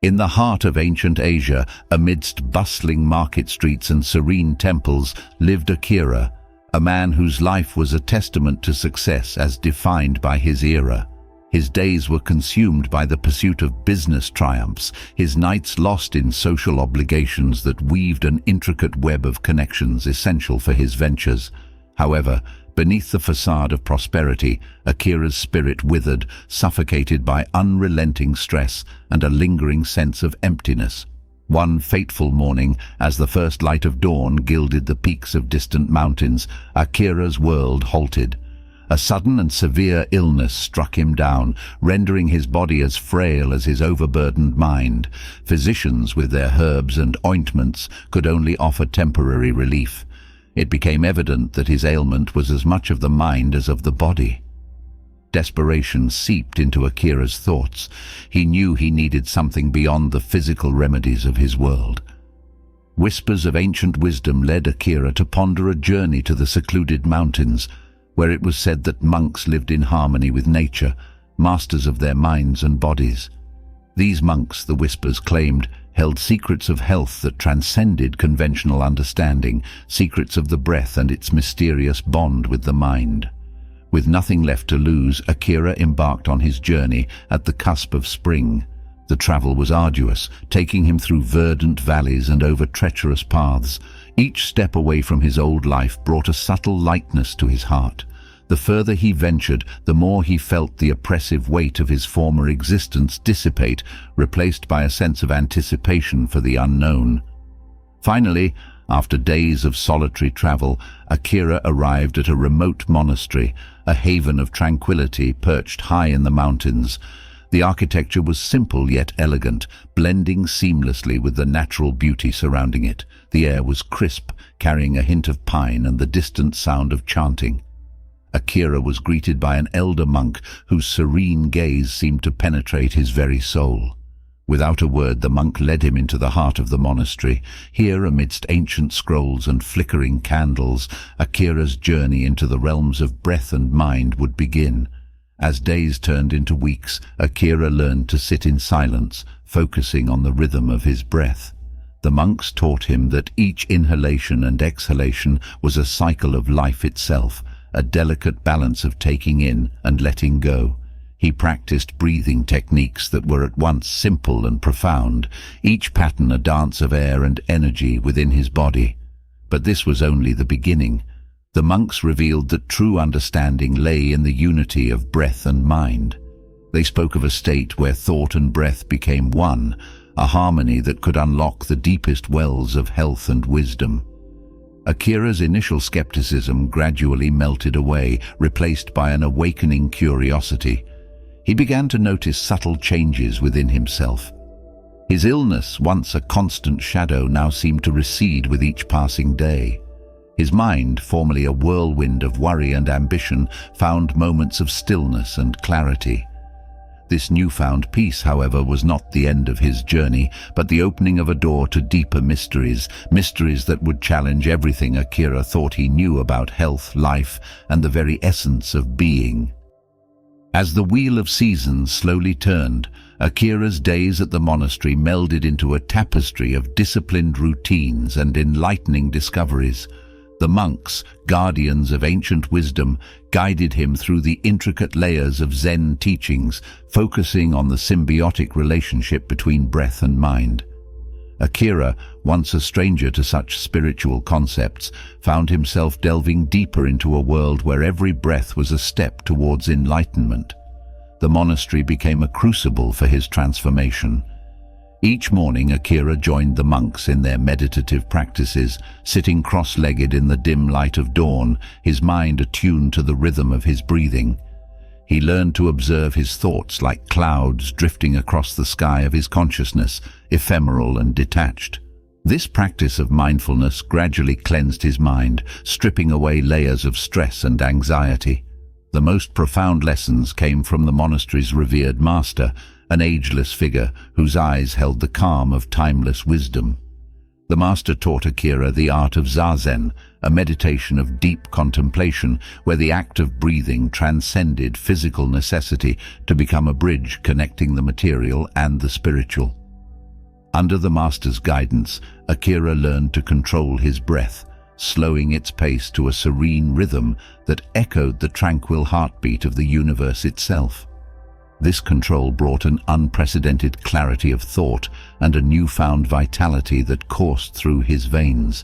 In the heart of ancient Asia, amidst bustling market streets and serene temples, lived Akira, a man whose life was a testament to success as defined by his era. His days were consumed by the pursuit of business triumphs, his nights lost in social obligations that weaved an intricate web of connections essential for his ventures. However, beneath the facade of prosperity, Akira's spirit withered, suffocated by unrelenting stress and a lingering sense of emptiness. One fateful morning, as the first light of dawn gilded the peaks of distant mountains, Akira's world halted. A sudden and severe illness struck him down, rendering his body as frail as his overburdened mind. Physicians, with their herbs and ointments, could only offer temporary relief. It became evident that his ailment was as much of the mind as of the body. Desperation seeped into Akira's thoughts. He knew he needed something beyond the physical remedies of his world. Whispers of ancient wisdom led Akira to ponder a journey to the secluded mountains, where it was said that monks lived in harmony with nature, masters of their minds and bodies. These monks, the whispers claimed, held secrets of health that transcended conventional understanding, secrets of the breath and its mysterious bond with the mind. With nothing left to lose, Akira embarked on his journey at the cusp of spring. The travel was arduous, taking him through verdant valleys and over treacherous paths. Each step away from his old life brought a subtle lightness to his heart. The further he ventured, the more he felt the oppressive weight of his former existence dissipate, replaced by a sense of anticipation for the unknown. Finally, after days of solitary travel, Akira arrived at a remote monastery, a haven of tranquility perched high in the mountains. The architecture was simple yet elegant, blending seamlessly with the natural beauty surrounding it. The air was crisp, carrying a hint of pine and the distant sound of chanting. Akira was greeted by an elder monk whose serene gaze seemed to penetrate his very soul. Without a word, the monk led him into the heart of the monastery. Here, amidst ancient scrolls and flickering candles, Akira's journey into the realms of breath and mind would begin. As days turned into weeks, Akira learned to sit in silence, focusing on the rhythm of his breath. The monks taught him that each inhalation and exhalation was a cycle of life itself, a delicate balance of taking in and letting go. He practiced breathing techniques that were at once simple and profound, each pattern a dance of air and energy within his body. But this was only the beginning. The monks revealed that true understanding lay in the unity of breath and mind. They spoke of a state where thought and breath became one, a harmony that could unlock the deepest wells of health and wisdom. Akira's initial skepticism gradually melted away, replaced by an awakening curiosity. He began to notice subtle changes within himself. His illness, once a constant shadow, now seemed to recede with each passing day. His mind, formerly a whirlwind of worry and ambition, found moments of stillness and clarity. This newfound peace, however, was not the end of his journey, but the opening of a door to deeper mysteries, mysteries that would challenge everything Akira thought he knew about health, life, and the very essence of being. As the wheel of seasons slowly turned, Akira's days at the monastery melded into a tapestry of disciplined routines and enlightening discoveries. The monks, guardians of ancient wisdom, guided him through the intricate layers of Zen teachings, focusing on the symbiotic relationship between breath and mind. Akira, once a stranger to such spiritual concepts, found himself delving deeper into a world where every breath was a step towards enlightenment. The monastery became a crucible for his transformation. Each morning, Akira joined the monks in their meditative practices, sitting cross-legged in the dim light of dawn, his mind attuned to the rhythm of his breathing. He learned to observe his thoughts like clouds drifting across the sky of his consciousness, ephemeral and detached. This practice of mindfulness gradually cleansed his mind, stripping away layers of stress and anxiety. The most profound lessons came from the monastery's revered master, an ageless figure whose eyes held the calm of timeless wisdom. The master taught Akira the art of zazen, a meditation of deep contemplation where the act of breathing transcended physical necessity to become a bridge connecting the material and the spiritual. Under the master's guidance, Akira learned to control his breath, slowing its pace to a serene rhythm that echoed the tranquil heartbeat of the universe itself. This control brought an unprecedented clarity of thought and a newfound vitality that coursed through his veins.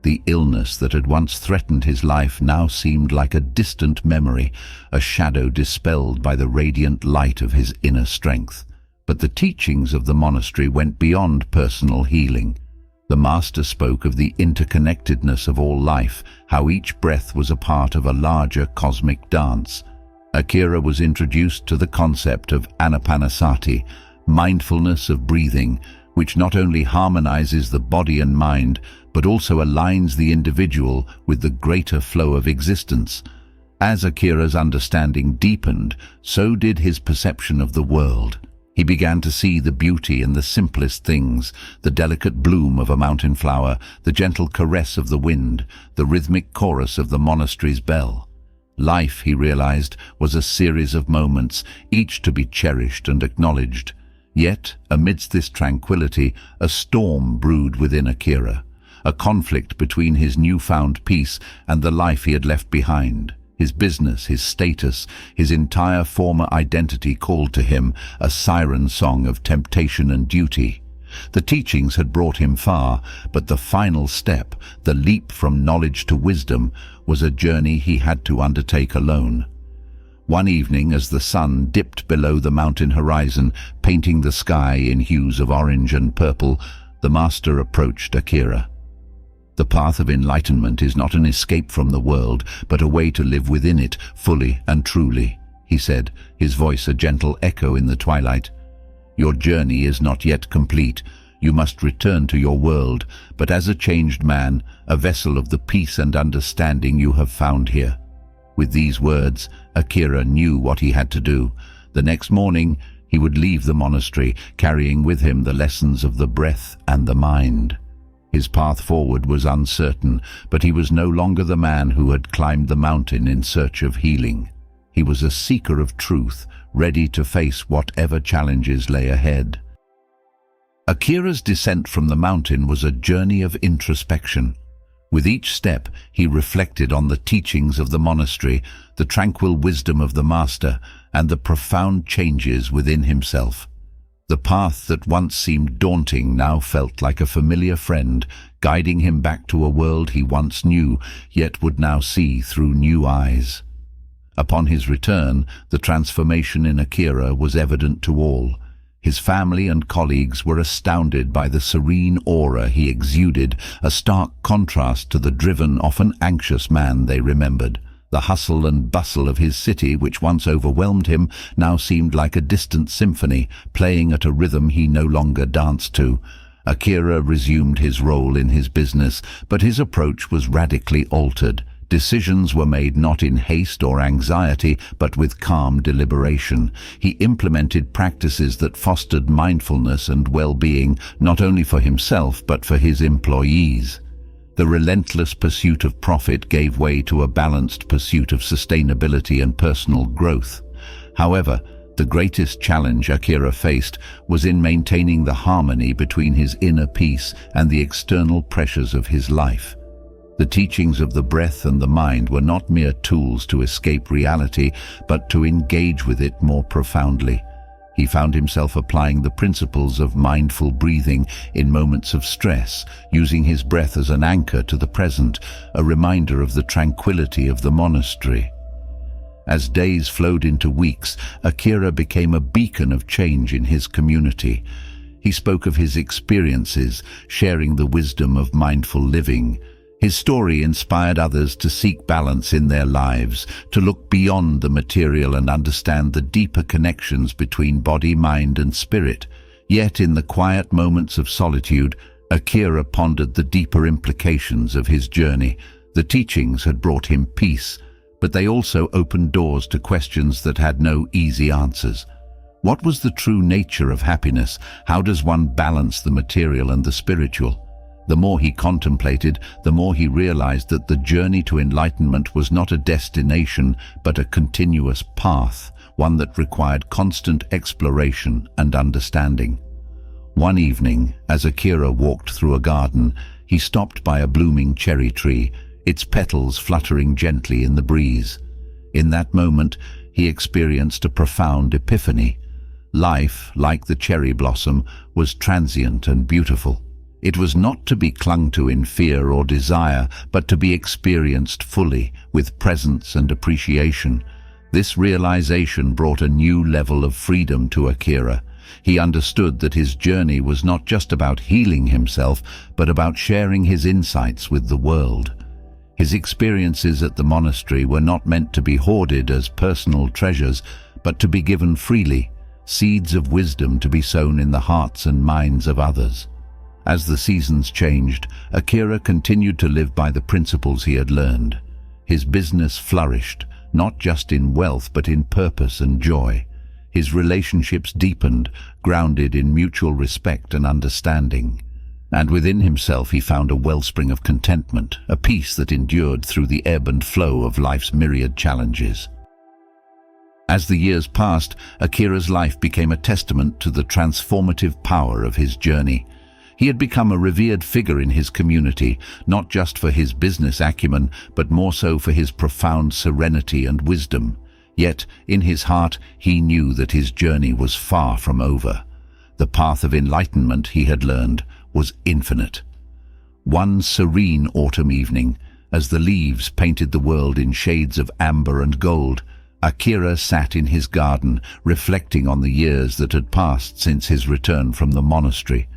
The illness that had once threatened his life now seemed like a distant memory, a shadow dispelled by the radiant light of his inner strength. But the teachings of the monastery went beyond personal healing. The master spoke of the interconnectedness of all life, how each breath was a part of a larger cosmic dance. Akira was introduced to the concept of anapanasati, mindfulness of breathing, which not only harmonizes the body and mind, but also aligns the individual with the greater flow of existence. As Akira's understanding deepened, so did his perception of the world. He began to see the beauty in the simplest things, the delicate bloom of a mountain flower, the gentle caress of the wind, the rhythmic chorus of the monastery's bell. Life, he realized, was a series of moments, each to be cherished and acknowledged. Yet, amidst this tranquility, a storm brewed within Akira, a conflict between his newfound peace and the life he had left behind. His business, his status, his entire former identity called to him, a siren song of temptation and duty. The teachings had brought him far, but the final step, the leap from knowledge to wisdom, was a journey he had to undertake alone. One evening, as the sun dipped below the mountain horizon, painting the sky in hues of orange and purple, the master approached Akira. The path of enlightenment is not an escape from the world, but a way to live within it, fully and truly, he said, his voice a gentle echo in the twilight. Your journey is not yet complete. You must return to your world, but as a changed man, a vessel of the peace and understanding you have found here. With these words, Akira knew what he had to do. The next morning, he would leave the monastery, carrying with him the lessons of the breath and the mind. His path forward was uncertain, but he was no longer the man who had climbed the mountain in search of healing. He was a seeker of truth, ready to face whatever challenges lay ahead. Akira's descent from the mountain was a journey of introspection. With each step, he reflected on the teachings of the monastery, the tranquil wisdom of the master, and the profound changes within himself. The path that once seemed daunting now felt like a familiar friend, guiding him back to a world he once knew, yet would now see through new eyes. Upon his return, the transformation in Akira was evident to all. His family and colleagues were astounded by the serene aura he exuded, a stark contrast to the driven, often anxious man they remembered. The hustle and bustle of his city, which once overwhelmed him, now seemed like a distant symphony, playing at a rhythm he no longer danced to. Akira resumed his role in his business, but his approach was radically altered. Decisions were made not in haste or anxiety, but with calm deliberation. He implemented practices that fostered mindfulness and well-being, not only for himself, but for his employees. The relentless pursuit of profit gave way to a balanced pursuit of sustainability and personal growth. However, the greatest challenge Akira faced was in maintaining the harmony between his inner peace and the external pressures of his life. The teachings of the breath and the mind were not mere tools to escape reality, but to engage with it more profoundly. He found himself applying the principles of mindful breathing in moments of stress, using his breath as an anchor to the present, a reminder of the tranquility of the monastery. As days flowed into weeks, Akira became a beacon of change in his community. He spoke of his experiences, sharing the wisdom of mindful living. His story inspired others to seek balance in their lives, to look beyond the material and understand the deeper connections between body, mind, and spirit. Yet in the quiet moments of solitude, Akira pondered the deeper implications of his journey. The teachings had brought him peace, but they also opened doors to questions that had no easy answers. What was the true nature of happiness? How does one balance the material and the spiritual? The more he contemplated, the more he realized that the journey to enlightenment was not a destination, but a continuous path, one that required constant exploration and understanding. One evening, as Akira walked through a garden, he stopped by a blooming cherry tree, its petals fluttering gently in the breeze. In that moment, he experienced a profound epiphany. Life, like the cherry blossom, was transient and beautiful. It was not to be clung to in fear or desire, but to be experienced fully, with presence and appreciation. This realization brought a new level of freedom to Akira. He understood that his journey was not just about healing himself, but about sharing his insights with the world. His experiences at the monastery were not meant to be hoarded as personal treasures, but to be given freely, seeds of wisdom to be sown in the hearts and minds of others. As the seasons changed, Akira continued to live by the principles he had learned. His business flourished, not just in wealth but in purpose and joy. His relationships deepened, grounded in mutual respect and understanding. And within himself he found a wellspring of contentment, a peace that endured through the ebb and flow of life's myriad challenges. As the years passed, Akira's life became a testament to the transformative power of his journey. He had become a revered figure in his community, not just for his business acumen, but more so for his profound serenity and wisdom. Yet, in his heart, he knew that his journey was far from over. The path of enlightenment, he had learned, was infinite. One serene autumn evening, as the leaves painted the world in shades of amber and gold, Akira sat in his garden, reflecting on the years that had passed since his return from the monastery.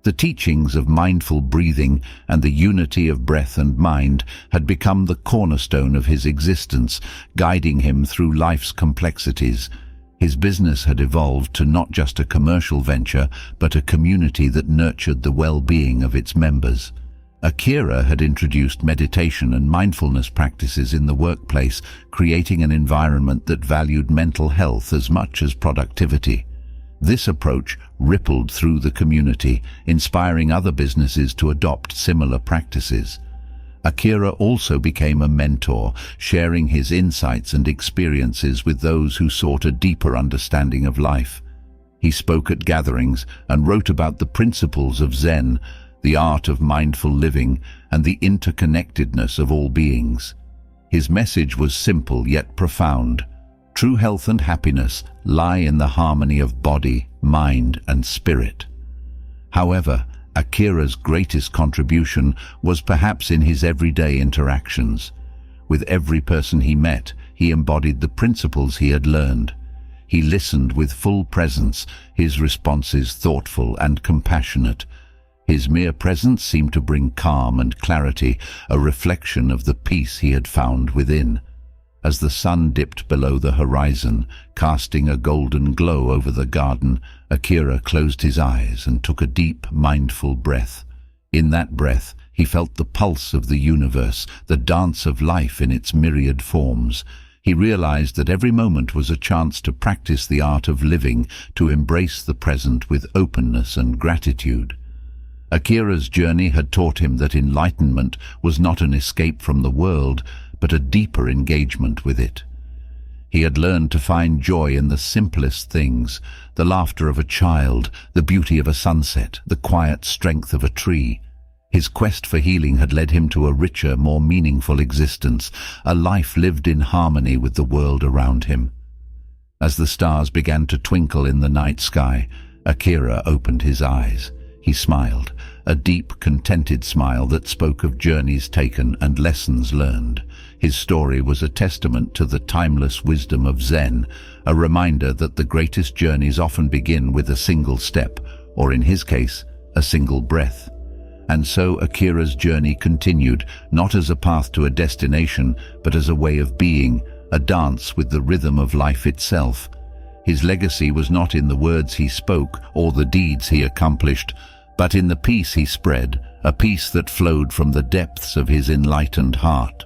The teachings of mindful breathing and the unity of breath and mind had become the cornerstone of his existence, guiding him through life's complexities. His business had evolved to not just a commercial venture, but a community that nurtured the well-being of its members. Akira had introduced meditation and mindfulness practices in the workplace, creating an environment that valued mental health as much as productivity. This approach rippled through the community, inspiring other businesses to adopt similar practices. Akira also became a mentor, sharing his insights and experiences with those who sought a deeper understanding of life. He spoke at gatherings and wrote about the principles of Zen, the art of mindful living, and the interconnectedness of all beings. His message was simple yet profound. True health and happiness lie in the harmony of body, mind, and spirit. However, Akira's greatest contribution was perhaps in his everyday interactions. With every person he met, he embodied the principles he had learned. He listened with full presence, his responses thoughtful and compassionate. His mere presence seemed to bring calm and clarity, a reflection of the peace he had found within. As the sun dipped below the horizon, casting a golden glow over the garden, Akira closed his eyes and took a deep, mindful breath. In that breath, he felt the pulse of the universe, the dance of life in its myriad forms. He realized that every moment was a chance to practice the art of living, to embrace the present with openness and gratitude. Akira's journey had taught him that enlightenment was not an escape from the world, but a deeper engagement with it. He had learned to find joy in the simplest things, the laughter of a child, the beauty of a sunset, the quiet strength of a tree. His quest for healing had led him to a richer, more meaningful existence, a life lived in harmony with the world around him. As the stars began to twinkle in the night sky, Akira opened his eyes. He smiled, a deep, contented smile that spoke of journeys taken and lessons learned. His story was a testament to the timeless wisdom of Zen, a reminder that the greatest journeys often begin with a single step, or in his case, a single breath. And so Akira's journey continued, not as a path to a destination, but as a way of being, a dance with the rhythm of life itself. His legacy was not in the words he spoke or the deeds he accomplished, but in the peace he spread, a peace that flowed from the depths of his enlightened heart.